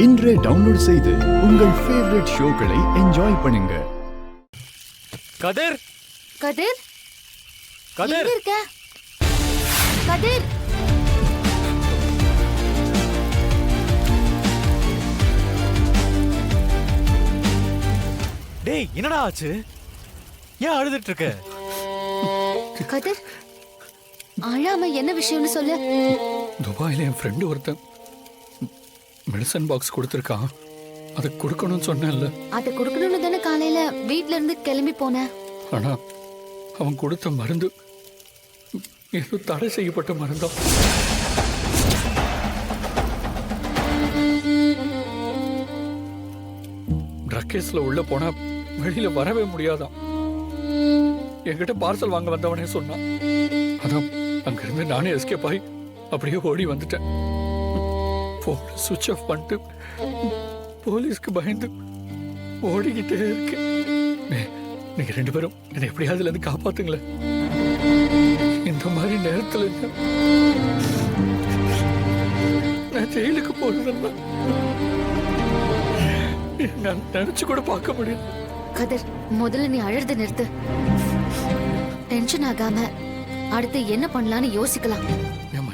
இன்றே டவுன்லோட் செய்து உங்கள் ஃபேவரட் ஷோக்களை என்ஜாய் பண்ணுங்க. கதிர் கதிர் கதிர் எங்க இருக்க? கதிர் டேய் என்னடா ஆச்சு? ஏன் அழுதுட்டு இருக்க? கதிர் அழாம என்ன விஷயம்னு சொல்லு. துபாயில் என் ஃப்ரெண்டு ஒருத்தன் மெடிசன் பாக்ஸ் கொடுத்துருக்கான். அதை கொடுக்கணும்னு சொன்னேன்ல. அதை கொடுக்கணும்னு தானே காலையில வீட்ல இருந்து கிளம்பி போனேன். ஆனா அவன் கொடுத்த மருந்து ஏதோ தடை செய்யப்பட்ட மருந்தா. ட்ரக் கேஸ்ல உள்ள போனா வெளியில வரவே முடியாதான். என்கிட்ட பார்சல் வாங்க வந்தவனே சொன்னான். அதான் அங்கிருந்து நானே எஸ்கேப் ஆகி அப்படியே ஓடி வந்துட்டேன். போன் சுவிட்ச் ஆஃப் பண்ணிட்டு போலீஸ்க்கு பயந்து ஓடிக்கிட்டே இருக்கு. நீங்க ரெண்டு பேரும் என்னை எப்படியாவது இருந்து காப்பாத்துங்களேன். இந்த மாதிரி நேரத்துல நான் ஜெயிலுக்கு போறதுன்னா நான் நினைச்சு கூட பார்க்க முடியும். கதிர் முதல்ல நீ அழுறத நிறுத்து. டென்ஷன் ஆகாம அடுத்து என்ன பண்ணலாம்னு யோசிக்கலாம். என்